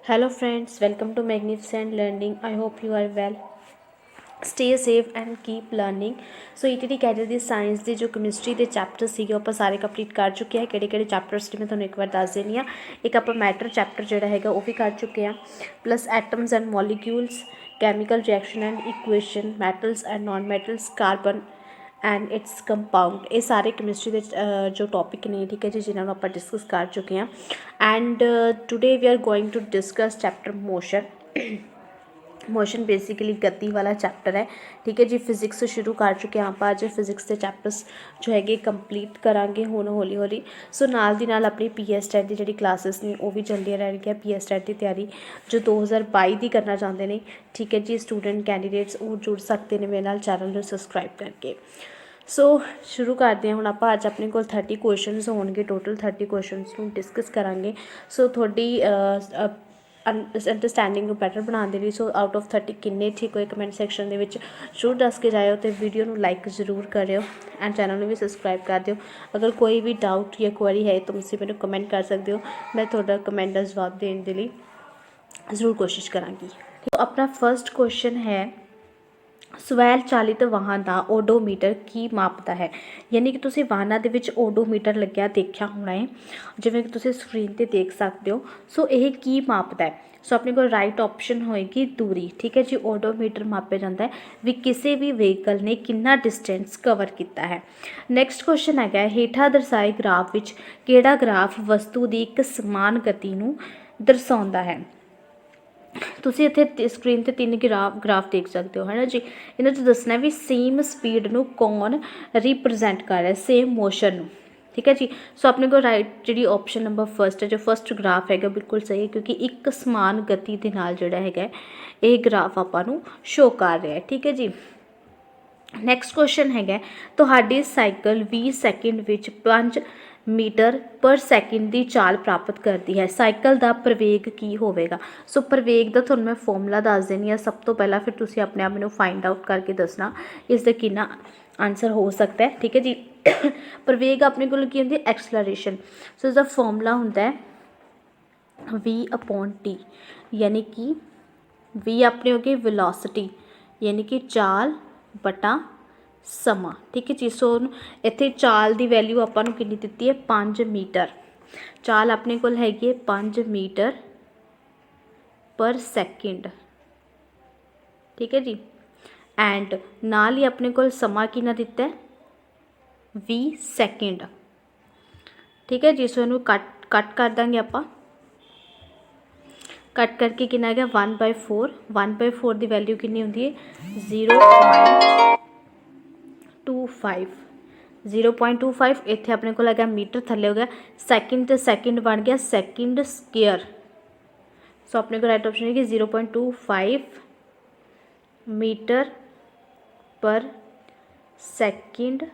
Hello friends, welcome to Magnificent Learning. I hope you are well. Stay safe and keep learning. So ETT cadre the science ਦੇ ਜੋ chemistry ਦੇ chapter ਸੀਗੇ ਆਪਾਂ ਸਾਰੇ complete ਕਰ ਚੁੱਕੇ ਹਾਂ। ਕਿਹੜੇ ਚੈਪਟਰਸ ਨੇ ਮੈਂ ਤੁਹਾਨੂੰ ਇੱਕ ਵਾਰ ਦੱਸ ਦਿੰਦੀ ਹਾਂ। ਇੱਕ ਆਪਾਂ ਮੈਟਰ ਚੈਪਟਰ ਜਿਹੜਾ ਹੈਗਾ ਉਹ ਵੀ ਕਰ ਚੁੱਕੇ ਹਾਂ, plus atoms and molecules, chemical reaction and equation, metals and non metals, carbon and its compound. ਇਹ ਸਾਰੇ ਕੈਮਿਸਟਰੀ ਦੇ ਜੋ ਟੌਪਿਕ ਨੇ, ਠੀਕ ਹੈ ਜੀ, ਜਿਨ੍ਹਾਂ ਨੂੰ ਆਪਾਂ ਡਿਸਕਸ ਕਰ ਚੁੱਕੇ ਹਾਂ। And today we are going to discuss chapter motion basically ਗਤੀ ਵਾਲਾ ਚੈਪਟਰ ਹੈ, ਠੀਕ ਹੈ ਜੀ। ਫਿਜ਼ਿਕਸ ਸ਼ੁਰੂ ਕਰ ਚੁੱਕੇ ਹਾਂ ਆਪਾਂ, ਅੱਜ ਫਿਜ਼ਿਕਸ ਦੇ ਚੈਪਟਰਸ ਜੋ ਹੈਗੇ ਕੰਪਲੀਟ ਕਰਾਂਗੇ ਹੁਣ ਹੌਲੀ ਹੌਲੀ। ਸੋ ਨਾਲ ਦੀ ਨਾਲ ਆਪਣੀ PS ਟੈਟ ਦੀ ਜਿਹੜੀ ਕਲਾਸਿਸ ਨੇ ਉਹ ਵੀ ਚੱਲਦੀਆਂ ਰਹਿਣਗੀਆਂ। PS ਟੈਟ ਦੀ ਤਿਆਰੀ ਜੋ 2022 ਦੀ ਕਰਨਾ ਚਾਹੁੰਦੇ ਨੇ, ਠੀਕ ਹੈ ਜੀ, ਸਟੂਡੈਂਟ ਕੈਂਡੀਡੇਟਸ, ਉਹ ਜੁੜ ਸਕਦੇ ਨੇ ਮੇਰੇ ਨਾਲ ਚੈਨਲ ਨੂੰ ਸਬਸਕ੍ਰਾਈਬ ਕਰਕੇ। ਸੋ ਸ਼ੁਰੂ ਕਰਦੇ ਹਾਂ ਹੁਣ ਆਪਾਂ। ਅੱਜ ਆਪਣੇ ਕੋਲ 30 ਕੁਐਸਚਨਸ ਹੋਣਗੇ, ਟੋਟਲ 30 ਕੁਐਸਚਨਸ ਨੂੰ ਡਿਸਕਸ ਕਰਾਂਗੇ। ਸੋ ਤੁਹਾਡੀ ਅੰਡਰਸਟੈਂਡਿੰਗ ਨੂੰ ਬੈਟਰ ਬਣਾਉਣ ਦੇ ਲਈ, ਸੋ ਆਊਟ ਆਫ 30 ਕਿੰਨੇ ਠੀਕ ਹੋਏ ਕਮੈਂਟ ਸੈਕਸ਼ਨ ਦੇ ਵਿੱਚ ਜ਼ਰੂਰ ਦੱਸ ਕੇ ਜਾਇਓ, ਅਤੇ ਵੀਡੀਓ ਨੂੰ ਲਾਈਕ ਜ਼ਰੂਰ ਕਰਿਓ ਐਂਡ ਚੈਨਲ ਨੂੰ ਵੀ ਸਬਸਕ੍ਰਾਈਬ ਕਰ ਦਿਓ। ਅਗਰ ਕੋਈ ਵੀ ਡਾਊਟ ਜਾਂ ਕੁਐਰੀ ਹੈ ਤਾਂ ਤੁਸੀਂ ਮੈਨੂੰ ਕਮੈਂਟ ਕਰ ਸਕਦੇ ਹੋ, ਮੈਂ ਤੁਹਾਡਾ ਕਮੈਂਟ ਦਾ ਜਵਾਬ ਦੇਣ ਦੇ ਲਈ ਜ਼ਰੂਰ ਕੋਸ਼ਿਸ਼ ਕਰਾਂਗੀ। ਆਪਣਾ ਫਸਟ ਕੁਐਸਚਨ ਹੈ, ਸਵੈਲ ਚਾਲਿਤ ਵਾਹਨ ਦਾ ਓਡੋਮੀਟਰ ਕੀ ਮਾਪਦਾ ਹੈ। ਯਾਨੀ ਕਿ ਤੁਸੀਂ ਵਾਹਨਾਂ ਦੇ ਵਿੱਚ ਓਡੋਮੀਟਰ ਲੱਗਿਆ ਦੇਖਿਆ ਹੋਣਾ ਹੈ, ਜਿਵੇਂ ਕਿ ਤੁਸੀਂ ਸਕਰੀਨ 'ਤੇ ਦੇਖ ਸਕਦੇ ਹੋ। ਸੋ ਇਹ ਕੀ ਮਾਪਦਾ ਹੈ? ਸੋ ਆਪਣੇ ਕੋਲ ਰਾਈਟ ਆਪਸ਼ਨ ਹੋਏਗੀ ਦੂਰੀ, ਠੀਕ ਹੈ ਜੀ। ਓਡੋਮੀਟਰ ਮਾਪਿਆ ਜਾਂਦਾ ਹੈ ਵੀ ਕਿਸੇ ਵੀ ਵਹੀਕਲ ਨੇ ਕਿੰਨਾ ਡਿਸਟੈਂਸ ਕਵਰ ਕੀਤਾ ਹੈ। ਨੈਕਸਟ ਕੁਐਸਚਨ ਹੈਗਾ, ਹੇਠਾਂ ਦਰਸਾਏ ਗ੍ਰਾਫ ਵਿੱਚ ਕਿਹੜਾ ਗ੍ਰਾਫ ਵਸਤੂ ਦੀ ਇੱਕ ਸਮਾਨ ਗਤੀ ਨੂੰ ਦਰਸਾਉਂਦਾ ਹੈ। ਤੁਸੀਂ ਇੱਥੇ ਸਕਰੀਨ 'ਤੇ 3 ਗ੍ਰਾਫ ਦੇਖ ਸਕਦੇ ਹੋ, ਹੈ ਨਾ ਜੀ। ਇਹਨਾਂ 'ਚ ਦੱਸਣਾ ਵੀ ਸੇਮ ਸਪੀਡ ਨੂੰ ਕੌਣ ਰਿਪਰਜੈਂਟ ਕਰ ਰਿਹਾ, ਸੇਮ ਮੋਸ਼ਨ ਨੂੰ, ਠੀਕ ਹੈ ਜੀ। ਸੋ ਆਪਣੇ ਕੋਲ ਰਾਈਟ ਜਿਹੜੀ ਆਪਸ਼ਨ ਨੰਬਰ ਫਸਟ ਹੈ, ਜੋ ਫਸਟ ਗ੍ਰਾਫ ਹੈਗਾ, ਬਿਲਕੁਲ ਸਹੀ ਹੈ, ਕਿਉਂਕਿ ਇੱਕ ਸਮਾਨ ਗਤੀ ਦੇ ਨਾਲ ਜਿਹੜਾ ਹੈਗਾ ਇਹ ਗ੍ਰਾਫ ਆਪਾਂ ਨੂੰ ਸ਼ੋ ਕਰ ਰਿਹਾ ਹੈ, ਠੀਕ ਹੈ ਜੀ। ਨੈਕਸਟ ਕੁਐਸਚਨ ਹੈਗਾ, ਤੁਹਾਡੀ ਸਾਈਕਲ 20 ਸੈਕਿੰਡ ਵਿੱਚ 5 ਮੀਟਰ ਪਰ ਸੈਕਿੰਡ ਦੀ ਚਾਲ ਪ੍ਰਾਪਤ ਕਰਦੀ ਹੈ, ਸਾਈਕਲ ਦਾ ਪ੍ਰਵੇਗ ਕੀ ਹੋਵੇਗਾ। ਸੋ ਪ੍ਰਵੇਗ ਦਾ ਤੁਹਾਨੂੰ ਮੈਂ ਫਾਰਮੂਲਾ ਦੱਸ ਦਿੰਦੀ ਹਾਂ ਸਭ ਤੋਂ ਪਹਿਲਾਂ, ਫਿਰ ਤੁਸੀਂ ਆਪਣੇ ਆਪ ਮੈਨੂੰ ਫਾਈਂਡ ਆਊਟ ਕਰਕੇ ਦੱਸਣਾ ਇਸ ਦਾ ਕਿੰਨਾ ਆਨਸਰ ਹੋ ਸਕਦਾ ਹੈ, ਠੀਕ ਹੈ ਜੀ। ਪ੍ਰਵੇਗ ਆਪਣੇ ਕੋਲ ਕੀ ਹੁੰਦੀ ਹੈ? ਐਕਸਲਰੇਸ਼ਨ। ਸੋ ਇਸਦਾ ਫਾਰਮੂਲਾ ਹੁੰਦਾ ਹੈ V/T, ਯਾਨੀ ਕਿ V ਆਪਣੀ ਹੋ ਗਈ ਵੈਲੋਸਿਟੀ, ਯਾਨੀ ਕਿ ਚਾਲ ਬਟਾ ਸਮਾਂ, ਠੀਕ ਹੈ ਜੀ। ਸੋ ਇੱਥੇ ਚਾਲ ਦੀ ਵੈਲਿਊ ਆਪਾਂ ਨੂੰ ਕਿੰਨੀ ਦਿੱਤੀ ਹੈ? 5 ਮੀਟਰ। ਚਾਲ ਆਪਣੇ ਕੋਲ ਹੈਗੀ ਹੈ 5 ਮੀਟਰ ਪਰ ਸੈਕਿੰਡ, ਠੀਕ ਹੈ ਜੀ। ਐਂਡ ਨਾਲ ਹੀ ਆਪਣੇ ਕੋਲ ਸਮਾਂ ਕਿੰਨਾ ਦਿੱਤਾ ਹੈ? 20 ਸੈਕਿੰਡ, ਠੀਕ ਹੈ ਜੀ। ਸੋ ਇਹਨੂੰ ਕੱਟ ਕਰ ਦਾਂਗੇ ਆਪਾਂ। ਕੱਟ ਕਰਕੇ ਕਿੰਨਾ ਹੈਗਾ? 1/4। 1/4 ਦੀ ਵੈਲਿਊ ਕਿੰਨੀ ਹੁੰਦੀ ਹੈ? 0.25। 0.25 ਇੱਥੇ ਆਪਣੇ ਕੋਲ ਹੈਗਾ ਮੀਟਰ, ਥੱਲੇ ਹੋ ਗਿਆ ਸੈਕਿੰਡ, ਤੇ ਸੈਕਿੰਡ ਬਣ ਗਿਆ ਸੈਕਿੰਡ ਸਕੇਅਰ। ਸੋ ਆਪਣੇ ਕੋਲ ਰਾਈਟ ਆਪਸ਼ਨ ਹੈ ਕਿ 0.25 ਮੀਟਰ ਪਰ ਸੈਕਿੰਡ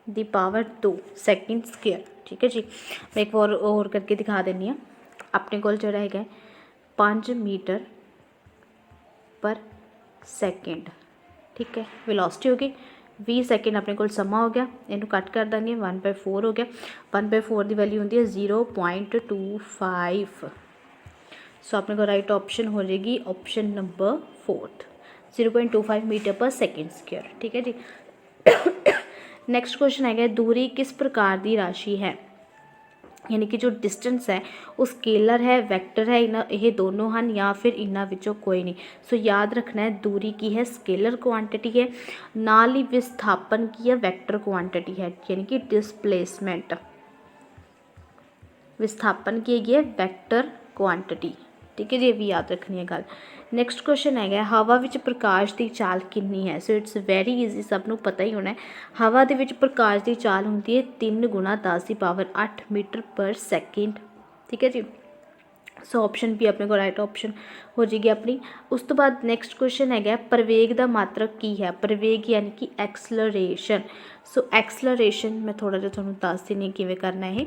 ਦੀ ਪਾਵਰ 2 ਸੈਕਿੰਡ ਸਕੇਅਰ, ਠੀਕ ਹੈ ਜੀ। ਮੈਂ ਇੱਕ ਵਾਰ ਹੋਰ ਕਰਕੇ ਦਿਖਾ ਦਿੰਦੀ ਹਾਂ। ਆਪਣੇ ਕੋਲ ਜਿਹੜਾ ਹੈਗਾ 5 ਮੀਟਰ ਪਰ ਸੈਕਿੰਡ, ਠੀਕ ਹੈ, ਵੈਲੋਸਿਟੀ ਹੋ ਗਈ। 20 ਸੈਕਿੰਡ ਆਪਣੇ ਕੋਲ ਸਮਾਂ ਹੋ ਗਿਆ, ਇਹਨੂੰ ਕੱਟ ਕਰ ਦਾਂਗੇ, 1/4 ਹੋ ਗਿਆ। 1/4 ਦੀ ਵੈਲਿਊ ਹੁੰਦੀ ਹੈ 0.25। ਸੋ ਆਪਣੇ ਕੋਲ ਰਾਈਟ ਆਪਸ਼ਨ ਹੋ ਜਾਏਗੀ option number 4, 0.25 metre per second square, ਠੀਕ ਹੈ ਜੀ। ਨੈਕਸਟ ਕੁਐਸਚਨ ਹੈਗਾ, ਦੂਰੀ ਕਿਸ ਪ੍ਰਕਾਰ ਦੀ ਰਾਸ਼ੀ ਹੈ। ਯਾਨੀ ਕਿ ਜੋ ਡਿਸਟੈਂਸ ਹੈ ਉਹ ਸਕੇਲਰ ਹੈ, ਵੈਕਟਰ ਹੈ, ਇਹ ਦੋਨੋਂ ਹਨ, ਜਾਂ ਫਿਰ ਇਹਨਾਂ ਵਿੱਚੋਂ ਕੋਈ ਨਹੀਂ। ਸੋ ਯਾਦ ਰੱਖਣਾ ਹੈ ਦੂਰੀ ਕੀ ਹੈ? ਸਕੇਲਰ ਕੁਆਂਟਿਟੀ ਹੈ। ਨਾਲ ਹੀ ਵਿਸਥਾਪਨ ਕੀ ਹੈ? ਵੈਕਟਰ ਕੁਆਂਟਿਟੀ ਹੈ, ਯਾਨੀ ਕਿ ਡਿਸਪਲੇਸਮੈਂਟ। ਵਿਸਥਾਪਨ ਕੀ ਹੈਗੀ ਹੈ? ਵੈਕਟਰ ਕੁਆਂਟਿਟੀ, ਠੀਕ ਹੈ ਜੀ। ਇਹ ਵੀ ਯਾਦ ਰੱਖਣੀ ਹੈ ਗੱਲ। ਨੈਕਸਟ ਕੁਐਸਚਨ ਹੈਗਾ, ਹਵਾ ਵਿੱਚ ਪ੍ਰਕਾਸ਼ ਦੀ ਚਾਲ ਕਿੰਨੀ ਹੈ। ਸੋ ਇਟਸ ਵੈਰੀ ਈਜ਼ੀ, ਸਭ ਨੂੰ ਪਤਾ ਹੀ ਹੋਣਾ ਹੈ। ਹਵਾ ਦੇ ਵਿੱਚ ਪ੍ਰਕਾਸ਼ ਦੀ ਚਾਲ ਹੁੰਦੀ ਹੈ 3 × 10⁸ ਮੀਟਰ ਪਰ ਸੈਕਿੰਡ, ਠੀਕ ਹੈ ਜੀ। ਸੋ ਆਪਸ਼ਨ ਵੀ ਆਪਣੇ ਕੋਲ ਰਾਈਟ ਆਪਸ਼ਨ ਹੋ ਜਾਏਗੀ ਆਪਣੀ। ਉਸ ਤੋਂ ਬਾਅਦ ਨੈਕਸਟ ਕੁਐਸਚਨ ਹੈਗਾ, ਪ੍ਰਵੇਗ ਦਾ ਮਾਤਰਕ ਕੀ ਹੈ। ਪ੍ਰਵੇਗ ਯਾਨੀ ਕਿ ਐਕਸਲਰੇਸ਼ਨ। ਸੋ ਐਕਸਲਰੇਸ਼ਨ ਮੈਂ ਥੋੜ੍ਹਾ ਜਿਹਾ ਤੁਹਾਨੂੰ ਦੱਸ ਦਿੰਦੀ ਕਿਵੇਂ ਕਰਨਾ ਇਹ।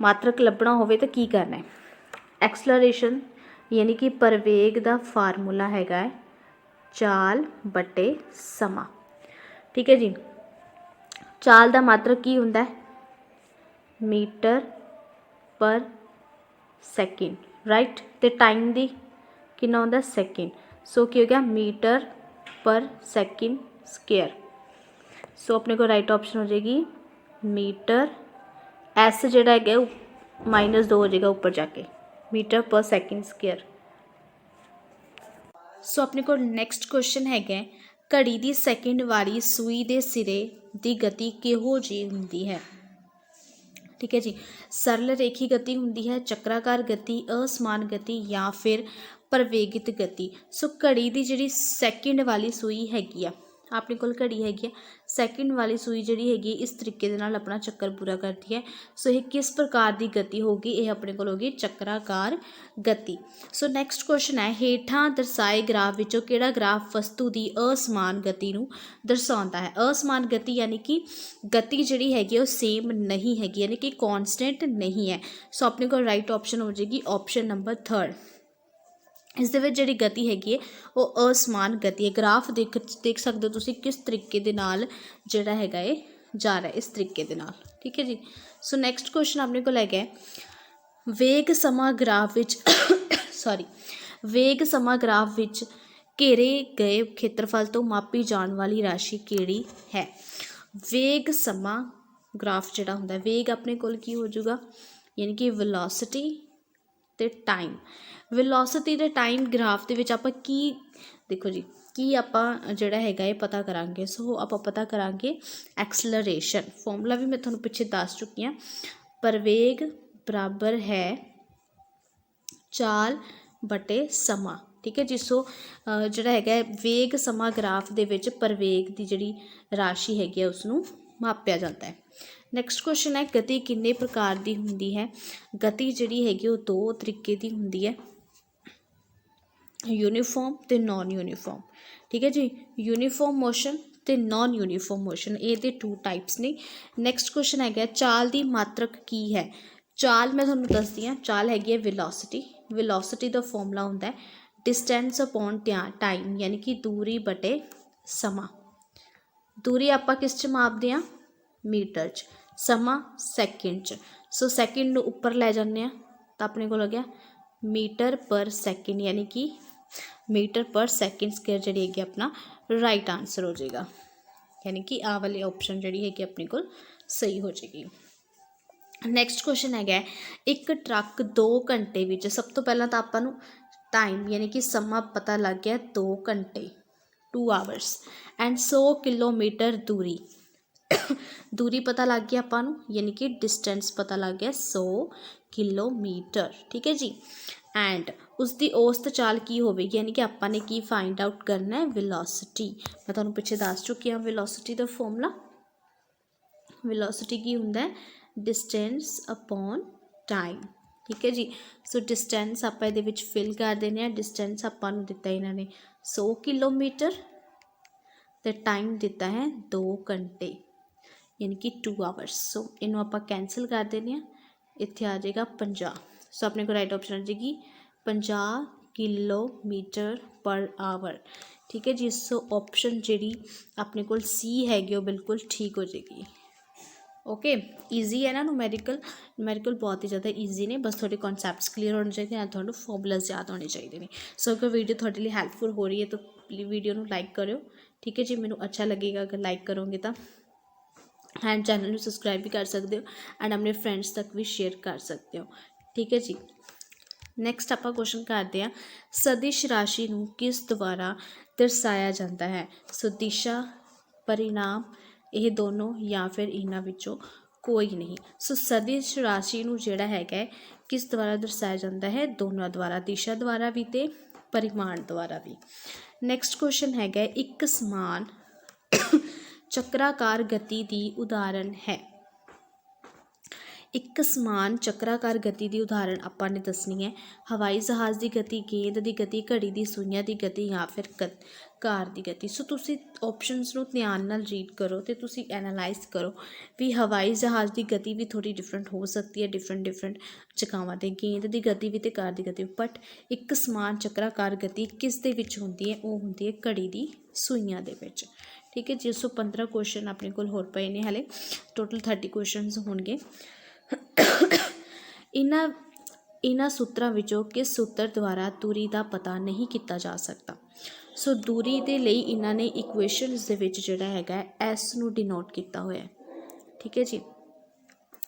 ਮਾਤਰਕ ਲੱਭਣਾ ਹੋਵੇ ਤਾਂ ਕੀ ਕਰਨਾ ਹੈ? ਐਕਸਲਰੇਸ਼ਨ ਯਾਨੀ ਕਿ ਪ੍ਰਵੇਗ ਦਾ ਫਾਰਮੂਲਾ ਹੈਗਾ ਹੈ ਚਾਲ ਬਟੇ ਸਮਾਂ, ਠੀਕ ਹੈ ਜੀ। ਚਾਲ ਦਾ ਮਾਤਰਕ ਕੀ ਹੁੰਦਾ ਹੈ? Metre per second, right. तो टाइम दी कितना होंदा सैकेंड, सो की हो गया मीटर पर सैकेंड स्केयर। सो अपने को राइट ऑप्शन हो जाएगी मीटर, एस जोड़ा है -2 हो जाएगा ऊपर जाके, मीटर पर सैकेंड स्केयर। सो अपने को नैक्सट क्वेश्चन है घड़ी की सैकेंड वाली सूई के सिरे की गति किहो जी होंदी है। ठीक है जी, सरल रेखी गति होंदी है, चक्राकार गति, असमान गति या फिर प्रवेगित गति। सो घड़ी की जी सैकेंड वाली सूई हैगी आ, अपने को घड़ी हैगी आ सैकेंड वाली सूई जी हैगी इस तरीके दे नाल अपना चक्कर पूरा करती है। सो ये किस प्रकार की गति होगी, ये अपने को होगी चक्राकार गति। सो नैक्सट क्वेश्चन है हेठां दर्शाए ग्राफ विचों किहड़ा ग्राफ वस्तु की असमान गति नूं दर्शाउंदा है। असमान गति यानी कि गति जिहड़ी हैगी वो सेम नहीं हैगी, यानी कि कॉन्सटेंट नहीं है। सो अपने को राइट ऑप्शन हो जाएगी ऑप्शन नंबर 3। इस दे विच जिहड़ी गति हैगी है वो असमान गति है। ग्राफ देख सकते हो तुसीं किस तरीके दे नाल जिहड़ा हैगा ये जा रहा है इस तरीके दे नाल। ठीक है जी। सो नैक्सट क्वेश्चन अपने को है वेग समा ग्राफ विच सॉरी वेग समा ग्राफ विच घेरे गए खेत्रफल तो मापी जाने वाली राशि केड़ी है। वेग समा ग्राफ जिहड़ा हुंदा है, वेग अपने कोल की हो जाऊगा यानी कि वेलोसिटी ते टाइम। वेलोसिटी ते टाइम ग्राफ दे विच आपां की देखो जी की आपां जिहड़ा हैगा ये पता करांगे। सो आपां पता करांगे एक्सलरेशन, फॉर्मूला भी मैं तुहानूं पिछे दस चुकी हाँ। प्रवेग बराबर है चाल बटे समा। ठीक है जी। सो जिहड़ा हैगा वेग समा ग्राफ दे विच प्रवेग की जिहड़ी राशि हैगी उसनूं मापिया जाता है। नैक्सट क्वेश्चन है गति किन्ने प्रकार की होंदी है। गति जिहड़ी हैगी वो 2 तरीके की होंदी है, यूनीफॉर्म ते नॉन यूनीफॉर्म। ठीक है जी, यूनीफॉर्म मोशन ते नॉन यूनीफॉर्म मोशन, ये 2 टाइप्स ने। नैक्सट क्वेश्चन है चाल की मात्रक की है। चाल मैं तुहानूं दसदी हाँ, चाल हैगी है वेलोसिटी। वेलोसिटी का फॉर्मूला होंदा है डिस्टेंस अपॉन टाइम, यानी कि दूरी बटे समा। दूरी आपां किस च मापदे हां मीटर च, समा सैकेंड च। सो सैकेंड नूं उपर लै जाने तो अपने को गया मीटर पर सैकेंड, यानी कि मीटर पर सैकेंड स्केयर जी है अपना राइट आंसर हो जाएगा, यानी कि आ वाली ऑप्शन जी है अपने को सही हो जाएगी। नैक्सट क्वेश्चन है एक ट्रक 2 घंटे विच, सब तो पहला तो आपां नूं टाइम यानी कि समा पता लग गया 2 घंटे 2 आवर्स एंड 100 किलोमीटर दूरी दूरी पता लग गई आपां नूं, यानी कि डिस्टेंस पता लग गया 100 किलोमीटर। ठीक है जी। एंड उसकी औसत चाल की होगी, यानी कि आपां ने की फाइंड आउट करना है वेलोसिटी। मैं तुहानूं पिछे दस चुकी हाँ वेलोसिटी का फॉर्मूला। वेलोसिटी की हुंदा है डिस्टेंस अपॉन टाइम। ठीक है जी। सो डिस्टेंस आपां इहदे विच फिल कर देने हैं। डिस्टेंस आपां नूं दिता इन्हां ने 100 किलोमीटर तो टाइम दिता है 2 घंटे यानी कि 2 आवर्स। सो इनू आप कैंसल कर देने हैं, इत्थे आ जाएगा 50। सो अपने को राइट ऑप्शन आ जाएगी 50 किलोमीटर पर आवर। ठीक है जी। सो ऑप्शन जी अपने को सी हैगी वो बिल्कुल ठीक हो जाएगी। ओके ईजी है ना न्यूमेरिकल, न्यूमेरिकल बहुत ही ज़्यादा ईजी ने, बस थोड़े कॉन्सैप्ट्स क्लीयर होने चाहिए, थोड़े फॉर्मूलाज याद होने चाहिए ने। सो अगर वीडियो थोड़े लिए हैल्पफुल हो रही है तो वीडियो को लाइक करो। ठीक है जी, मैनू अच्छा लगेगा अगर लाइक करोगे तो, एंड चैनल में सबसक्राइब भी कर सकते हो एंड अपने फ्रेंड्स तक भी शेयर कर सकते हो। ठीक है जी। नैक्सट आप क्वेश्चन करते हैं सदिश राशि नूं किस द्वारा दर्शाया जाता है। सो दिशा, परिणाम, ये दोनों या फिर इन्हां विचों कोई नहीं। सो सदिश राशि नूं जिहड़ा हैगा किस द्वारा दर्शाया जाता है, दोनों द्वारा, दिशा द्वारा भी ते परिमाण द्वारा भी। नैक्सट क्वेश्चन हैगा एक समान चक्राकार गति की उदाहरण है। एक समान चक्राकार गति की उदाहरण आपां ने दसनी है। हवाई जहाज़ की गति, गेंद की गति, घड़ी की सूइयां की गति या फिर कार की गति। सो तुसी ऑप्शनस नूं ध्यान नाल रीड करो तो तुसी एनालाइज करो भी हवाई जहाज़ की गति भी थोड़ी डिफरेंट हो सकती है डिफरेंट जगहों पर, गेंद की गति भी तो कार की गति, बट एक समान चक्राकार गति किस दे विच हुंदी है, वो हुंदी है घड़ी की सूइयां दे विच। ठीक है जी। सो 15 क्वेश्चन अपने कोल होर पए ने, हाले टोटल 30 क्वेश्चन होणगे। इन्हां ਇਹਨਾਂ ਸੂਤਰਾਂ ਵਿੱਚੋਂ ਕਿਸ ਸੂਤਰ ਦੁਆਰਾ ਦੂਰੀ ਦਾ ਪਤਾ ਨਹੀਂ ਕੀਤਾ ਜਾ ਸਕਦਾ। ਸੋ ਦੂਰੀ ਦੇ ਲਈ ਇਹਨਾਂ ਨੇ ਇਕੁਏਸ਼ਨਸ ਦੇ ਵਿੱਚ ਜਿਹੜਾ ਹੈਗਾ ਐਸ ਨੂੰ ਡਿਨੋਟ ਕੀਤਾ ਹੋਇਆ ਹੈ। ਠੀਕ ਹੈ ਜੀ।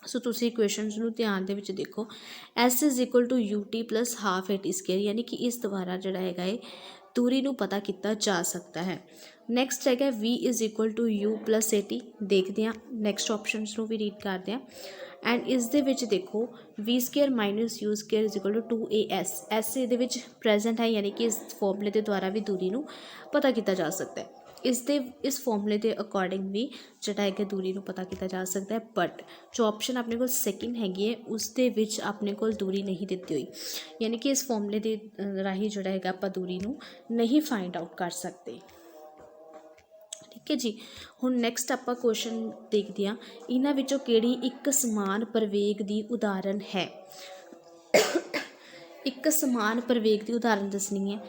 ਸੋ ਤੁਸੀਂ ਇਕੁਏਸ਼ਨਸ ਨੂੰ ਧਿਆਨ ਦੇ ਵਿੱਚ ਦੇਖੋ। S is equal to u t plus half a t square, ਯਾਨੀ ਕਿ ਇਸ ਦੁਆਰਾ ਜਿਹੜਾ ਹੈਗਾ ਹੈ ਦੂਰੀ ਨੂੰ ਪਤਾ ਕੀਤਾ ਜਾ ਸਕਦਾ ਹੈ। ਨੈਕਸਟ ਹੈਗਾ v is equal to u plus a t. ਦੇਖਦੇ ਹਾਂ ਨੈਕਸਟ ਆਪਸ਼ਨਸ ਨੂੰ ਵੀ ਰੀਡ ਕਰਦੇ ਹਾਂ। ਐਂਡ ਇਸ ਦੇ ਵਿੱਚ ਦੇਖੋ v square minus u square is equal to 2as। S ਇਹਦੇ ਵਿੱਚ ਪ੍ਰੈਜ਼ੈਂਟ ਹੈ, ਯਾਨੀ ਕਿ ਇਸ ਫਾਰਮੂਲੇ ਦੇ ਦੁਆਰਾ ਵੀ ਦੂਰੀ ਨੂੰ ਪਤਾ ਕੀਤਾ ਜਾ ਸਕਦਾ ਹੈ। ਇਸ ਫਾਰਮੂਲੇ ਦੇ ਅਕੋਰਡਿੰਗ ਵੀ ਜਿਹੜਾ ਹੈਗਾ ਦੂਰੀ ਨੂੰ ਪਤਾ ਕੀਤਾ ਜਾ ਸਕਦਾ ਹੈ। ਬਟ ਜੋ ਆਪਸ਼ਨ ਆਪਣੇ ਕੋਲ ਸੈਕਿੰਡ ਹੈਗੀ ਹੈ ਉਸ ਦੇ ਵਿੱਚ ਆਪਣੇ ਕੋਲ ਦੂਰੀ ਨਹੀਂ ਦਿੱਤੀ ਹੋਈ, ਯਾਨੀ ਕਿ ਇਸ ਫਾਰਮੂਲੇ ਦੇ ਰਾਹੀਂ ਜਿਹੜਾ ਹੈਗਾ ਆਪਾਂ ਦੂਰੀ ਨੂੰ ਨਹੀਂ ਫਾਈਂਡ ਆਊਟ ਕਰ ਸਕਦੇ। ਠੀਕ ਹੈ ਜੀ। ਹੁਣ ਨੈਕਸਟ ਆਪਾਂ ਕੁਐਸਚਨ ਦੇਖਦੇ ਹਾਂ, ਇਹਨਾਂ ਵਿੱਚੋਂ ਕਿਹੜੀ ਇੱਕ ਸਮਾਨ ਪ੍ਰਵੇਗ ਦੀ ਉਦਾਹਰਨ ਹੈ। ਇੱਕ ਸਮਾਨ ਪ੍ਰਵੇਗ ਦੀ ਉਦਾਹਰਨ ਦੱਸਣੀ ਹੈ।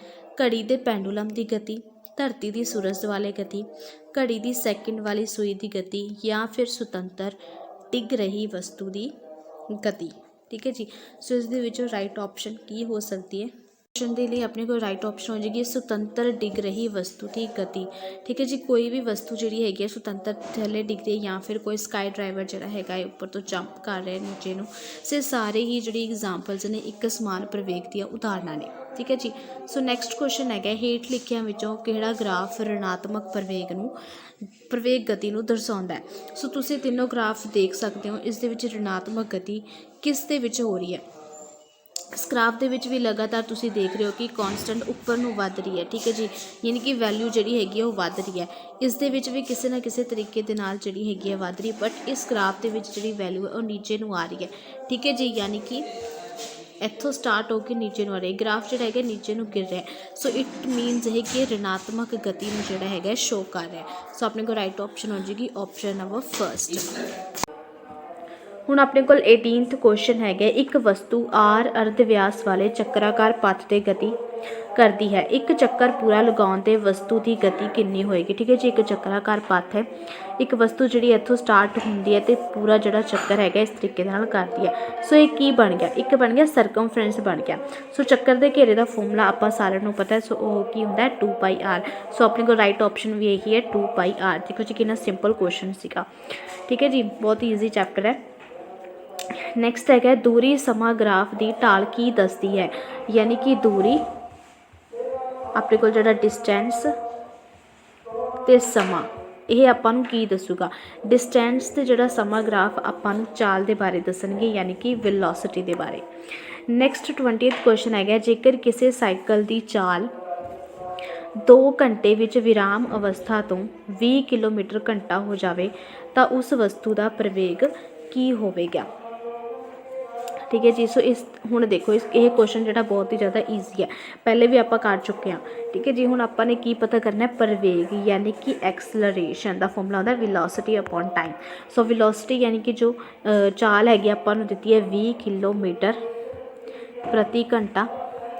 ਘੜੀ ਦੇ ਪੈਂਡੂਲਮ ਦੀ ਗਤੀ, ਧਰਤੀ ਦੀ ਸੂਰਜ ਦੁਆਲੇ ਗਤੀ, ਘੜੀ ਦੀ ਸੈਕਿੰਡ ਵਾਲੀ ਸੂਈ ਦੀ ਗਤੀ, ਜਾਂ ਫਿਰ ਸੁਤੰਤਰ ਡਿੱਗ ਰਹੀ ਵਸਤੂ ਦੀ ਗਤੀ। ਠੀਕ ਹੈ ਜੀ। ਸੋ ਇਸ ਦੇ ਵਿੱਚੋਂ ਰਾਈਟ ਆਪਸ਼ਨ ਕੀ ਹੋ ਸਕਦੀ ਹੈ। ਆਪਸ਼ਨ ਦੇ ਲਈ ਆਪਣੇ ਕੋਲ ਰਾਈਟ ਆਪਸ਼ਨ ਹੋ ਜਾਏਗੀ ਸੁਤੰਤਰ ਡਿੱਗ ਰਹੀ ਵਸਤੂ ਦੀ ਗਤੀ। ਠੀਕ ਹੈ ਜੀ। ਕੋਈ ਵੀ ਵਸਤੂ ਜਿਹੜੀ ਹੈਗੀ ਹੈ ਸੁਤੰਤਰ ਥੱਲੇ ਡਿੱਗ ਰਹੀ ਹੈ, ਜਾਂ ਫਿਰ ਕੋਈ ਸਕਾਈ ਡਰਾਈਵਰ ਜਿਹੜਾ ਹੈਗਾ ਹੈ ਉੱਪਰ ਤੋਂ ਜੰਪ ਕਰ ਰਿਹਾ ਨੀਚੇ ਨੂੰ। ਸੇ ਸਾਰੇ ਹੀ ਜਿਹੜੀ ਐਗਜ਼ਾਮਪਲਸ ਨੇ ਇੱਕ ਸਮਾਨ ਪ੍ਰਵੇਗ ਦੀਆਂ ਉਦਾਹਰਨਾਂ ਨੇ। ਠੀਕ ਹੈ ਜੀ। ਸੋ ਨੈਕਸਟ ਕੁਐਸਚਨ ਹੈਗਾ ਹੇਠ ਲਿਖਿਆਂ ਵਿੱਚੋਂ ਕਿਹੜਾ ਗ੍ਰਾਫ ਰਿਣਾਤਮਕ ਪ੍ਰਵੇਗ ਗਤੀ ਨੂੰ ਦਰਸਾਉਂਦਾ ਹੈ। ਸੋ ਤੁਸੀਂ ਤਿੰਨੋਂ ਗ੍ਰਾਫ ਦੇਖ ਸਕਦੇ ਹੋ। ਇਸ ਦੇ ਵਿੱਚ ਰਿਣਾਤਮਕ ਗਤੀ ਕਿਸ ਦੇ ਵਿੱਚ ਹੋ ਰਹੀ ਹੈ। ਇਸ ਗ੍ਰਾਫ ਦੇ ਵਿੱਚ ਵੀ ਲਗਾਤਾਰ ਤੁਸੀਂ ਦੇਖ ਰਹੇ ਹੋ ਕਿ ਕਾਂਸਟੈਂਟ ਉੱਪਰ ਨੂੰ ਵੱਧ ਰਹੀ ਹੈ। ਠੀਕ ਹੈ ਜੀ। ਯਾਨੀ ਕਿ ਵੈਲਿਊ ਜਿਹੜੀ ਹੈਗੀ ਹੈ ਉਹ ਵੱਧ ਰਹੀ ਹੈ। ਇਸ ਦੇ ਵਿੱਚ ਵੀ ਕਿਸੇ ਨਾ ਕਿਸੇ ਤਰੀਕੇ ਦੇ ਨਾਲ ਜਿਹੜੀ ਹੈਗੀ ਹੈ ਵੱਧ ਰਹੀ, ਬਟ ਇਸ ਗ੍ਰਾਫ ਦੇ ਵਿੱਚ ਜਿਹੜੀ ਵੈਲਿਊ ਹੈ ਉਹ ਨੀਚੇ ਨੂੰ ਆ ਰਹੀ ਹੈ। ਠੀਕ ਹੈ ਜੀ। ਯਾਨੀ ਕਿ ਇੱਥੋਂ ਸਟਾਰਟ ਹੋ ਕੇ ਨੀਚੇ ਨੂੰ ਆ ਰਹੀ, ਗ੍ਰਾਫ ਜਿਹੜਾ ਹੈਗਾ ਨੀਚੇ ਨੂੰ ਗਿਰ ਰਿਹਾ। ਸੋ ਇਟ ਮੀਨਸ ਇਹ ਕਿ ਰਿਣਾਤਮਕ ਗਤੀ ਨੂੰ ਜਿਹੜਾ ਹੈਗਾ ਸ਼ੋ ਕਰ ਰਿਹਾ। ਸੋ ਆਪਣੇ ਕੋਲ ਰਾਈਟ ਆਪਸ਼ਨ ਹੋ ਜਾਏਗੀ ਆਪਸ਼ਨ ਨੰਬਰ ਫਸਟ। ਹੁਣ ਆਪਣੇ ਕੋਲ 18th ਕੁਐਸਚਨ ਹੈਗਾ ਇੱਕ ਵਸਤੂ ਆਰ ਅਰਧ ਵਿਆਸ ਵਾਲੇ ਚੱਕਰਾਕਾਰ ਪਥ 'ਤੇ ਗਤੀ ਕਰਦੀ ਹੈ। ਇੱਕ ਚੱਕਰ ਪੂਰਾ ਲਗਾਉਣ 'ਤੇ ਵਸਤੂ ਦੀ ਗਤੀ ਕਿੰਨੀ ਹੋਏਗੀ। ਠੀਕ ਹੈ ਜੀ। ਇੱਕ ਚੱਕਰਾਕਾਰ ਪਥ ਹੈ, ਇੱਕ ਵਸਤੂ ਜਿਹੜੀ ਇੱਥੋਂ ਸਟਾਰਟ ਹੁੰਦੀ ਹੈ ਅਤੇ ਪੂਰਾ ਜਿਹੜਾ ਚੱਕਰ ਹੈਗਾ ਇਸ ਤਰੀਕੇ ਦੇ ਨਾਲ ਕਰਦੀ ਹੈ। ਸੋ ਇਹ ਕੀ ਬਣ ਗਿਆ, ਇੱਕ ਬਣ ਗਿਆ ਸਰਕਮਫਰੈਂਸ ਬਣ ਗਿਆ। ਸੋ ਚੱਕਰ ਦੇ ਘੇਰੇ ਦਾ ਫਾਰਮੂਲਾ ਆਪਾਂ ਸਾਰਿਆਂ ਨੂੰ ਪਤਾ ਹੈ। ਸੋ ਉਹ ਕੀ ਹੁੰਦਾ 2πr। ਸੋ ਆਪਣੇ ਕੋਲ ਰਾਈਟ ਆਪਸ਼ਨ ਵੀ ਇਹੀ ਹੈ 2πr। ਦੇਖੋ ਜੀ ਕਿੰਨਾ ਸਿੰਪਲ ਕੁਐਸਚਨ ਸੀਗਾ। ਠੀਕ ਹੈ ਜੀ। ਬਹੁਤ ਈਜ਼ੀ ਚੈਪਟਰ ਹੈ। ਨੈਕਸਟ ਹੈਗਾ ਦੂਰੀ ਸਮਾਂ ਗ੍ਰਾਫ ਦੀ ਢਾਲ ਕੀ ਦੱਸਦੀ ਹੈ। ਯਾਨੀ ਕਿ ਦੂਰੀ ਆਪਣੇ ਕੋਲ ਜਿਹੜਾ ਡਿਸਟੈਂਸ ਅਤੇ ਸਮਾਂ ਇਹ ਆਪਾਂ ਨੂੰ ਕੀ ਦੱਸੂਗਾ। ਡਿਸਟੈਂਸ ਅਤੇ ਜਿਹੜਾ ਸਮਾਂ ਗ੍ਰਾਫ ਆਪਾਂ ਨੂੰ ਚਾਲ ਦੇ ਬਾਰੇ ਦੱਸਣਗੇ, ਯਾਨੀ ਕਿ ਵੈਲੋਸਿਟੀ ਦੇ ਬਾਰੇ। ਨੈਕਸਟ 20th ਕੁਐਸਚਨ ਹੈਗਾ ਜੇਕਰ ਕਿਸੇ ਸਾਈਕਲ ਦੀ ਚਾਲ 2 ਘੰਟੇ ਵਿੱਚ ਵਿਰਾਮ ਅਵਸਥਾ ਤੋਂ 20 ਕਿਲੋਮੀਟਰ ਘੰਟਾ ਹੋ ਜਾਵੇ ਤਾਂ ਉਸ ਵਸਤੂ ਦਾ ਪ੍ਰਵੇਗ ਕੀ ਹੋਵੇਗਾ। ਠੀਕ ਹੈ ਜੀ। ਸੋ ਹੁਣ ਦੇਖੋ ਇਹ ਕੁਐਸਚਨ ਜਿਹੜਾ ਬਹੁਤ ਹੀ ਜ਼ਿਆਦਾ ਈਜ਼ੀ ਹੈ, ਪਹਿਲੇ ਵੀ ਆਪਾਂ ਕਰ ਚੁੱਕੇ ਹਾਂ। ਠੀਕ ਹੈ ਜੀ। ਹੁਣ ਆਪਾਂ ਨੇ ਕੀ ਪਤਾ ਕਰਨਾ ਪ੍ਰਵੇਗ, ਯਾਨੀ ਕਿ ਐਕਸਲਰੇਸ਼ਨ ਦਾ ਫਾਰਮੂਲਾ ਹੁੰਦਾ ਵੈਲੋਸਿਟੀ ਅਪੋਨ ਟਾਈਮ। ਸੋ ਵੈਲੋਸਿਟੀ ਯਾਨੀ ਕਿ ਜੋ ਚਾਲ ਹੈਗੀ ਆਪਾਂ ਨੂੰ ਦਿੱਤੀ ਹੈ 20 ਕਿਲੋਮੀਟਰ ਪ੍ਰਤੀ ਘੰਟਾ।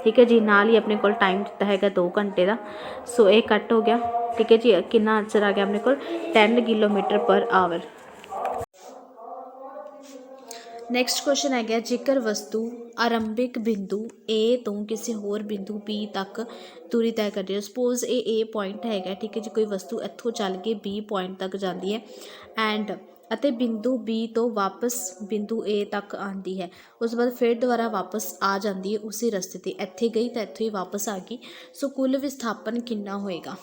ਠੀਕ ਹੈ ਜੀ। ਨਾਲ ਹੀ ਆਪਣੇ ਕੋਲ ਟਾਈਮ ਦਿੱਤਾ ਹੈਗਾ 2 ਘੰਟੇ ਦਾ। ਸੋ ਇਹ ਕੱਟ ਹੋ ਗਿਆ। ਠੀਕ ਹੈ ਜੀ। ਕਿੰਨਾ ਆਂਸਰ ਆ ਗਿਆ ਆਪਣੇ ਕੋਲ 10 ਕਿਲੋਮੀਟਰ ਪਰ ਆਵਰ। ਨੈਕਸਟ ਕੁਐਸਚਨ ਹੈਗਾ ਜੇਕਰ ਵਸਤੂ ਆਰੰਭਿਕ ਬਿੰਦੂ A ਤੋਂ ਕਿਸੇ ਹੋਰ ਬਿੰਦੂ B ਤੱਕ ਦੂਰੀ ਤੈਅ ਕਰਦੀ ਹੈ। ਸਪੋਜ਼ ਇਹ A ਪੁਆਇੰਟ ਹੈਗਾ। ਠੀਕ ਹੈ ਜੀ। ਕੋਈ ਵਸਤੂ ਇੱਥੋਂ ਚੱਲ ਕੇ B ਪੁਆਇੰਟ ਤੱਕ ਜਾਂਦੀ ਹੈ ਅਤੇ ਬਿੰਦੂ B ਤੋਂ ਵਾਪਸ ਬਿੰਦੂ A ਤੱਕ ਆਉਂਦੀ ਹੈ। ਉਸ ਤੋਂ ਬਾਅਦ ਫਿਰ ਦੁਬਾਰਾ ਵਾਪਸ ਆ ਜਾਂਦੀ ਹੈ ਉਸੇ ਰਸਤੇ 'ਤੇ। ਇੱਥੇ ਗਈ ਤਾਂ ਇੱਥੋਂ ਹੀ ਵਾਪਸ ਆ ਗਈ। ਸੋ ਕੁੱਲ ਵਿਸਥਾਪਨ ਕਿੰਨਾ ਹੋਏਗਾ।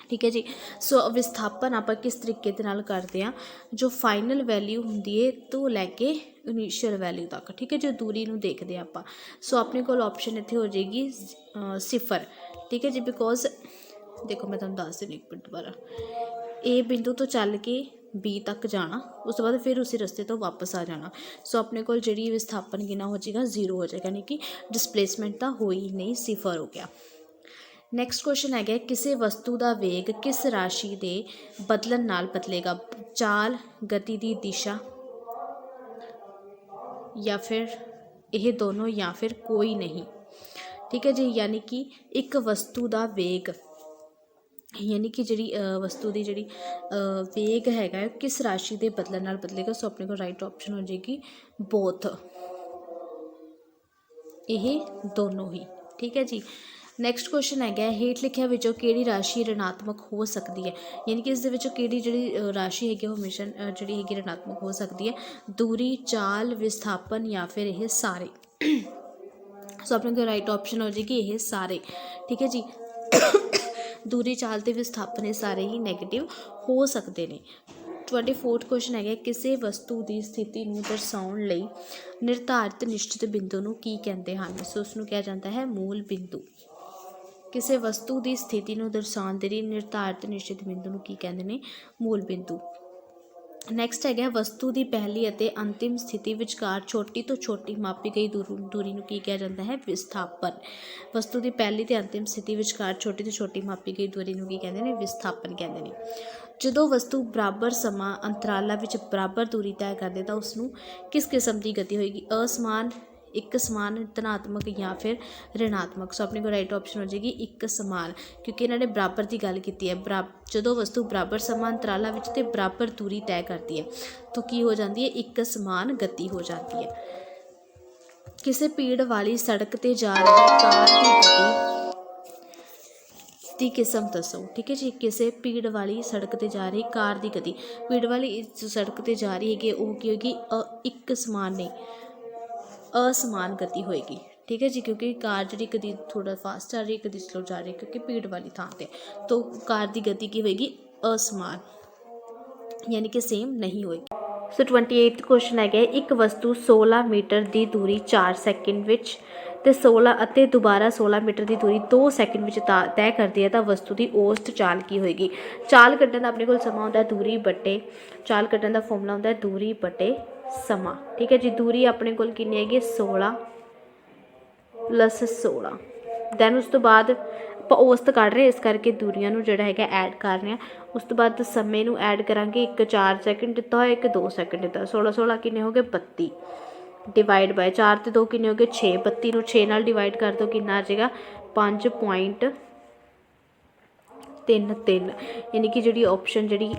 ਠੀਕ ਹੈ ਜੀ। ਸੋ ਵਿਸਥਾਪਨ ਆਪਾਂ ਕਿਸ ਤਰੀਕੇ ਦੇ ਨਾਲ ਕਰਦੇ ਹਾਂ, ਜੋ ਫਾਈਨਲ ਵੈਲਿਊ ਹੁੰਦੀ ਹੈ ਤੋਂ ਲੈ ਕੇ ਇਨੀਸ਼ੀਅਲ ਵੈਲਿਊ ਤੱਕ। ਠੀਕ ਹੈ ਜੀ। ਦੂਰੀ ਨੂੰ ਦੇਖਦੇ ਹਾਂ ਆਪਾਂ। ਸੋ ਆਪਣੇ ਕੋਲ ਆਪਸ਼ਨ ਇੱਥੇ ਹੋ ਜਾਏਗੀ 0। ਠੀਕ ਹੈ ਜੀ। ਬਿਕੋਜ਼ ਦੇਖੋ ਮੈਂ ਤੁਹਾਨੂੰ ਦੱਸ ਦਿੰਦੀ ਇੱਕ ਮਿੰਟ ਦੁਬਾਰਾ। A ਬਿੰਦੂ ਤੋਂ ਚੱਲ ਕੇ B ਤੱਕ ਜਾਣਾ, ਉਸ ਤੋਂ ਬਾਅਦ ਫਿਰ ਉਸੇ ਰਸਤੇ ਤੋਂ ਵਾਪਸ ਆ ਜਾਣਾ। ਸੋ ਆਪਣੇ ਕੋਲ ਜਿਹੜੀ ਵਿਸਥਾਪਨ ਕਿੰਨਾ ਹੋ ਜਾਏਗਾ 0 ਹੋ ਜਾਏਗਾ, ਯਾਨੀ ਕਿ ਡਿਸਪਲੇਸਮੈਂਟ ਤਾਂ ਹੋਈ ਨਹੀਂ, 0 ਹੋ ਗਿਆ। ਨੈਕਸਟ ਕੁਐਸਚਨ ਹੈਗਾ ਕਿਸੇ ਵਸਤੂ ਦਾ ਵੇਗ ਕਿਸ ਰਾਸ਼ੀ ਦੇ ਬਦਲਣ ਨਾਲ ਬਦਲੇਗਾ। ਚਾਲ, ਗਤੀ ਦੀ ਦਿਸ਼ਾ, ਜਾਂ ਫਿਰ ਇਹ ਦੋਨੋਂ, ਜਾਂ ਫਿਰ ਕੋਈ ਨਹੀਂ। ਠੀਕ ਹੈ ਜੀ। ਯਾਨੀ ਕਿ ਇੱਕ ਵਸਤੂ ਦਾ ਵੇਗ, ਯਾਨੀ ਕਿ ਜਿਹੜੀ ਵਸਤੂ ਦੀ ਜਿਹੜੀ ਵੇਗ ਹੈਗਾ ਕਿਸ ਰਾਸ਼ੀ ਦੇ ਬਦਲਣ ਨਾਲ ਬਦਲੇਗਾ। ਸੋ ਆਪਣੇ ਕੋਲ ਰਾਈਟ ਆਪਸ਼ਨ ਹੋ ਜਾਏਗੀ ਬੋਥ। ਇਹ ਦੋਨੋਂ ਹੀ। ਠੀਕ ਹੈ ਜੀ। ਨੈਕਸਟ ਕੁਐਸਚਨ ਹੈਗਾ ਹੇਠ ਲਿਖਿਆਂ ਵਿੱਚੋਂ ਕਿਹੜੀ ਰਾਸ਼ੀ ऋणात्मक ਹੋ ਸਕਦੀ ਹੈ, ਯਾਨੀ ਕਿ ਇਸ ਦੇ ਵਿੱਚੋਂ ਕਿਹੜੀ ਜਿਹੜੀ ਰਾਸ਼ੀ ਹੈਗੀ ਉਹ ਹਮੇਸ਼ਾ ਜਿਹੜੀ ਹੈਗੀ ऋणात्मक ਹੋ ਸਕਦੀ ਹੈ, ਦੂਰੀ, ਚਾਲ, ਵਿਸਥਾਪਨ ਜਾਂ ਫਿਰ ਇਹ ਸਾਰੇ। ਸੋ ਆਪਣੇ ਕੋਲ ਰਾਈਟ ਆਪਸ਼ਨ ਹੋ ਜਾਏਗੀ ਇਹ ਸਾਰੇ। ਠੀਕ ਹੈ ਜੀ। ਦੂਰੀ, ਚਾਲ ਤੇ ਵਿਸਥਾਪਨ ਇਹ ਸਾਰੇ ਹੀ ਨੈਗੇਟਿਵ ਹੋ ਸਕਦੇ ਨੇ। 24th ਕੁਐਸਚਨ ਹੈਗਾ ਕਿਸੇ ਵਸਤੂ ਦੀ ਸਥਿਤੀ ਨੂੰ ਦਰਸਾਉਣ ਲਈ ਨਿਰਧਾਰਿਤ ਨਿਸ਼ਚਿਤ ਬਿੰਦੂ ਨੂੰ ਕੀ ਕਹਿੰਦੇ ਹਨ। ਸੋ ਉਸ ਨੂੰ ਕਿਹਾ ਜਾਂਦਾ ਹੈ ਮੂਲ ਬਿੰਦੂ। ਕਿਸੇ ਵਸਤੂ ਦੀ ਸਥਿਤੀ ਨੂੰ ਦਰਸਾਉਣ ਦੇ ਲਈ ਨਿਰਧਾਰਿਤ ਨਿਸ਼ਚਿਤ ਬਿੰਦੂ ਨੂੰ ਕੀ ਕਹਿੰਦੇ ਨੇ, ਮੂਲ ਬਿੰਦੂ। ਨੈਕਸਟ ਹੈਗਾ ਵਸਤੂ ਦੀ ਪਹਿਲੀ ਅਤੇ ਅੰਤਿਮ ਸਥਿਤੀ ਵਿਚਕਾਰ ਛੋਟੀ ਤੋਂ ਛੋਟੀ ਮਾਪੀ ਗਈ ਦੂਰੀ ਨੂੰ ਕੀ ਕਿਹਾ ਜਾਂਦਾ ਹੈ, ਵਿਸਥਾਪਨ। ਵਸਤੂ ਦੀ ਪਹਿਲੀ ਤੇ ਅੰਤਿਮ ਸਥਿਤੀ ਵਿਚਕਾਰ ਛੋਟੀ ਤੋਂ ਛੋਟੀ ਮਾਪੀ ਗਈ ਦੂਰੀ ਨੂੰ ਕੀ ਕਹਿੰਦੇ ਨੇ, ਵਿਸਥਾਪਨ ਕਹਿੰਦੇ ਨੇ। ਜਦੋਂ ਵਸਤੂ ਬਰਾਬਰ ਸਮਾਂ ਅੰਤਰਾਲਾਂ ਵਿੱਚ ਬਰਾਬਰ ਦੂਰੀ ਤੈਅ ਕਰਦੇ ਤਾਂ ਉਸ ਨੂੰ ਕਿਸ ਕਿਸਮ ਦੀ ਗਤੀ ਹੋਏਗੀ, ਅਸਮਾਨ, ਇੱਕ ਸਮਾਨ, ਧਨਾਤਮਕ ਜਾਂ ਫਿਰ ऋणात्मक। ਸੋ ਆਪਣੇ ਕੋਲ ਰਾਈਟ ਆਪਸ਼ਨ ਹੋ ਜਾਏਗੀ ਇੱਕ ਸਮਾਨ, ਕਿਉਂਕਿ ਇਹਨਾਂ ਨੇ ਬਰਾਬਰ ਦੀ ਗੱਲ ਕੀਤੀ ਹੈ। ਜਦੋਂ ਵਸਤੂ ਬਰਾਬਰ ਸਮਾਂ ਅੰਤਰਾਲਾਂ ਵਿੱਚ ਤੇ ਬਰਾਬਰ ਦੂਰੀ ਤੈਅ ਕਰਦੀ ਹੈ ਤਾਂ ਕੀ ਹੋ ਜਾਂਦੀ ਹੈ, ਇੱਕ ਸਮਾਨ ਗਤੀ ਹੋ ਜਾਂਦੀ ਹੈ। ਕਿਸੇ ਭੀੜ ਵਾਲੀ ਸੜਕ ਤੇ ਜਾ ਰਹੀ ਕਾਰ ਦੀ ਕਿਸਮ ਦੱਸੋ। ਠੀਕ ਹੈ ਜੀ। ਕਿਸੇ ਭੀੜ ਵਾਲੀ ਸੜਕ ਤੇ ਜਾ ਰਹੀ ਕਾਰ ਦੀ ਗਤੀ, ਭੀੜ ਵਾਲੀ ਸੜਕ ਤੇ ਜਾ ਰਹੀ ਹੈਗੀ ਉਹ ਕੀ ਹੋਏਗੀ, ਇੱਕ ਸਮਾਨ ਨਹੀਂ असमान गति होएगी। ठीक है जी, क्योंकि कार जी कभी थोड़ा फास्ट जा रही है, कभी स्लो जा रही है, क्योंकि भीड़ वाली थां ते तो कार की गति की होएगी असमान, यानी कि सेम नहीं होएगी। सो 28th क्वेश्चन है एक वस्तु 16 मीटर की दूरी 4 सैकेंड विच ते 16 ਅਤੇ ਦੁਬਾਰਾ 16 ਮੀਟਰ ਦੀ ਦੂਰੀ 2 ਸੈਕਿੰਡ ਵਿੱਚ ਤੈਅ ਕਰਦੀ ਹੈ ਤਾਂ ਵਸਤੂ ਦੀ ਔਸਤ ਚਾਲ ਕੀ ਹੋਏਗੀ। ਚਾਲ ਕੱਢਣ ਦਾ ਆਪਣੇ ਕੋਲ ਸਮਾਂ ਹੁੰਦਾ ਦੂਰੀ ਬਟੇ, ਚਾਲ ਕੱਢਣ ਦਾ ਫਾਰਮੂਲਾ ਹੁੰਦਾ ਦੂਰੀ ਬਟੇ ਸਮਾਂ। ਠੀਕ ਹੈ ਜੀ। ਦੂਰੀ ਆਪਣੇ ਕੋਲ ਕਿੰਨੀ ਹੈਗੀ 16 + 16, ਦੈਨ ਉਸ ਤੋਂ ਬਾਅਦ ਆਪਾਂ ਔਸਤ ਕੱਢ ਰਹੇ ਇਸ ਕਰਕੇ ਦੂਰੀਆਂ ਨੂੰ ਜਿਹੜਾ ਹੈਗਾ ਐਡ ਕਰ ਰਹੇ ਹਾਂ। ਉਸ ਤੋਂ ਬਾਅਦ ਸਮੇਂ ਨੂੰ ਐਡ ਕਰਾਂਗੇ, ਇੱਕ 4 ਸੈਕਿੰਡ ਦਿੱਤਾ ਹੋਇਆ, ਇੱਕ 2 ਸੈਕਿੰਡ ਦਿੱਤਾ। 16 ਕਿੰਨੇ ਹੋ ਗਏ 32 ਡਿਵਾਈਡ ਬਾਏ 4 ਤੇ 2 ਕਿੰਨੇ ਹੋ ਗਏ 6। 32 ਨੂੰ 6 ਨਾਲ ਡਿਵਾਈਡ ਕਰ ਦਿਓ, ਕਿੰਨਾ ਆ ਜਾਏਗਾ 5.33, ਯਾਨੀ ਕਿ ਜਿਹੜੀ ਆਪਸ਼ਨ ਜਿਹੜੀ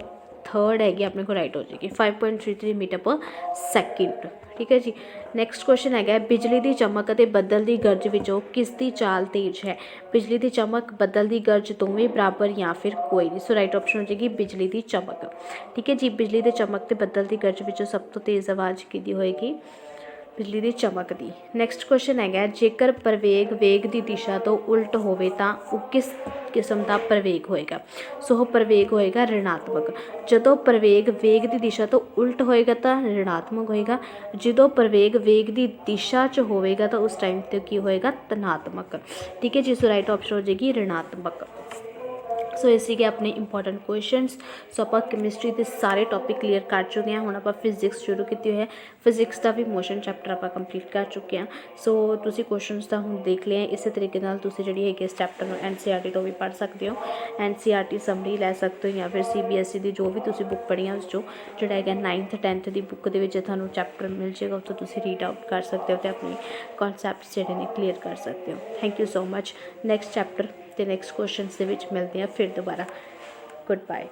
थर्ड हैगी अपने को राइट हो जाएगी 5.33 मीटर पर सैकेंड। ठीक है जी। नैक्सट क्वेश्चन है बिजली की चमक और बदल की गरज विचों किसकी चाल तेज है। बिजली की चमक, बदल की गरज दोवें बराबर या फिर कोई नहीं। सो राइट ऑप्शन हो जाएगी बिजली की चमक। ठीक है जी। बिजली की चमक तो बदल की गरज विचों सब तो तेज़ आवाज़ की होएगी, बिजली की चमक की। नैक्सट क्वेश्चन है जेकर प्रवेग वेग की दिशा तो उल्ट होवे तां वो किस किस्म का प्रवेग होएगा। सो प्रवेग होएगा ऋणात्मक। जदों प्रवेग वेग की दिशा तो उल्ट होएगा तो ऋणात्मक होएगा, जदों प्रवेग वेग की दिशा च होएगा तो उस टाइम तो की होएगा धनात्मक। ठीक है जी। सो राइट ऑप्शन हो जाएगी ऋणात्मक। सो ये सीगे अपने इंपॉर्टेंट क्वेश्चनस। सो आप कैमिस्ट्री के सारे टॉपिक क्लीयर कर चुके हैं। हुण आप फिजिक्स शुरू की हुई है, फिजिक्स का भी मोशन चैप्टर आप कंप्लीट कर चुके हैं। सो तुसी क्वेश्चनस तो हुण देख लिया। इस तरीके नाल तुसी जिहड़ी हैगी इस चैप्टर में NCERT तो भी पढ़ सकते हो, NCERT समरी लै सकते हो, या फिर CBSE की जो भी तुसी बुक पढ़ी है उस जिहड़ा हैगा 9th 10th की बुक दे विच तुहानूं चैप्टर मिल जाएगा, उत्थों तुसी रीड आउट कर सकते हो तो अपने कॉन्सैप्ट जिहड़े ने क्लीयर कर सकते हो। Thank you so much. Next chapter तो नैक्सट क्वेश्चन के मिलते हैं फिर दोबारा। Good bye.